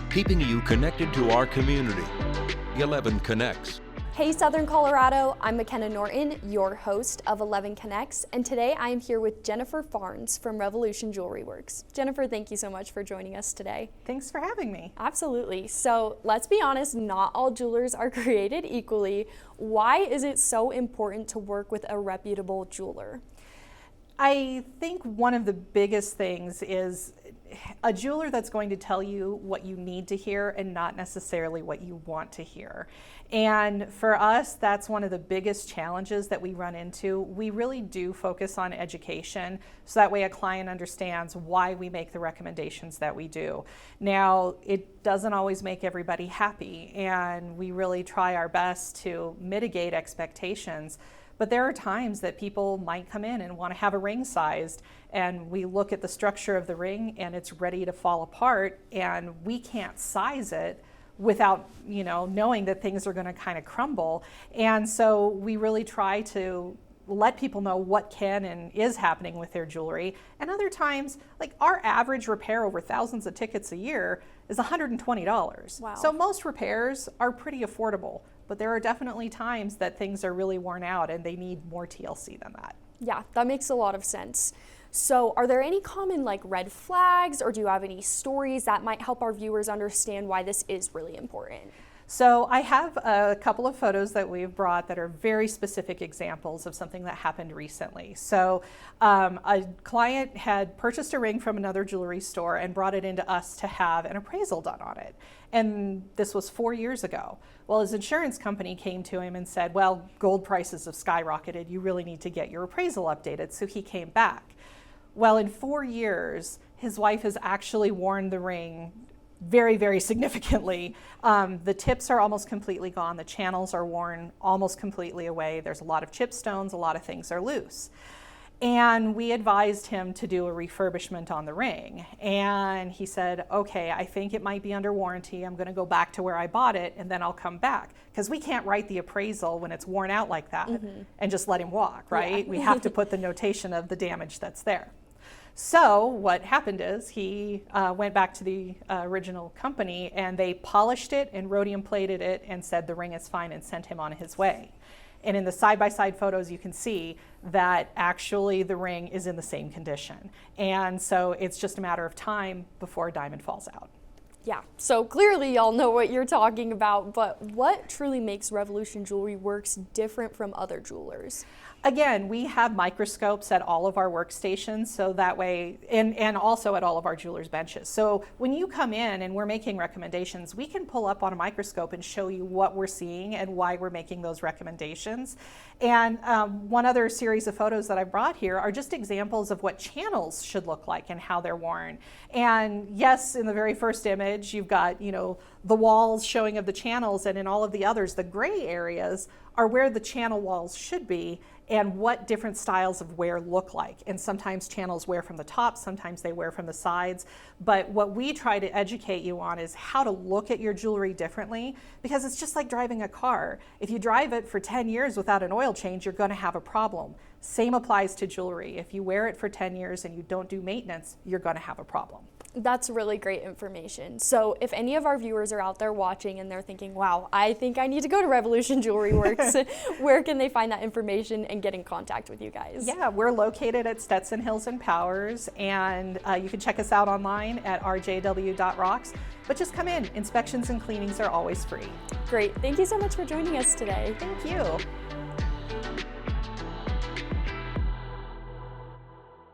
keeping you connected to our community. 11 Connects. Hey Southern Colorado, I'm McKenna Norton, your host of 11 Connects, and today I am here with Jennifer Farnes from Revolution Jewelry Works. Jennifer, thank you so much for joining us today. Thanks for having me. Absolutely. So let's be honest, not all jewelers are created equally. Why is it so important to work with a reputable jeweler? I think one of the biggest things is a jeweler that's going to tell you what you need to hear and not necessarily what you want to hear. And for us, that's one of the biggest challenges that we run into. We really do focus on education, so that way a client understands why we make the recommendations that we do. Now, it doesn't always make everybody happy, and we really try our best to mitigate expectations. But there are times that people might come in and want to have a ring sized, and we look at the structure of the ring and it's ready to fall apart, and we can't size it without knowing that things are going to kind of crumble. And so we really try to let people know what can and is happening with their jewelry. And other times, like our average repair over thousands of tickets a year is $120. Wow. So most repairs are pretty affordable, but there are definitely times that things are really worn out and they need more TLC than that. Yeah, that makes a lot of sense. So are there any common red flags, or do you have any stories that might help our viewers understand why this is really important? So I have a couple of photos that we've brought that are very specific examples of something that happened recently. So a client had purchased a ring from another jewelry store and brought it into us to have an appraisal done on it. And this was 4 years ago. Well, his insurance company came to him and said, well, gold prices have skyrocketed. You really need to get your appraisal updated. So he came back. Well, in 4 years, his wife has actually worn the ring very, very significantly. The tips are almost completely gone. The channels are worn almost completely away. There's a lot of chip stones. A lot of things are loose. And we advised him to do a refurbishment on the ring. And he said, okay, I think it might be under warranty. I'm going to go back to where I bought it and then I'll come back. Because we can't write the appraisal when it's worn out like that and just let him walk, right? Yeah. We have to put the notation of the damage that's there. So what happened is he went back to the original company and they polished it and rhodium plated it and said the ring is fine and sent him on his way. And in the side-by-side photos, you can see that actually the ring is in the same condition. And so it's just a matter of time before a diamond falls out. Yeah, so clearly y'all know what you're talking about, but what truly makes Revolution Jewelry Works different from other jewelers? Again, we have microscopes at all of our workstations, so that way, and also at all of our jewelers' benches. So when you come in and we're making recommendations, we can pull up on a microscope and show you what we're seeing and why we're making those recommendations. And one other series of photos that I brought here are just examples of what channels should look like and how they're worn. And yes, in the very first image, you've got, the walls showing of the channels, and in all of the others, the gray areas are where the channel walls should be and what different styles of wear look like. And sometimes channels wear from the top, sometimes they wear from the sides. But what we try to educate you on is how to look at your jewelry differently, because it's just like driving a car. If you drive it for 10 years without an oil change, you're going to have a problem. Same applies to jewelry. If you wear it for 10 years and you don't do maintenance, you're going to have a problem. That's really great information. So if any of our viewers are out there watching and they're thinking, wow, I think I need to go to Revolution Jewelry Works, where can they find that information and get in contact with you guys? Yeah, we're located at Stetson Hills and Powers, and you can check us out online at rjw.rocks. But just come in. Inspections and cleanings are always free. Great. Thank you so much for joining us today. Thank you.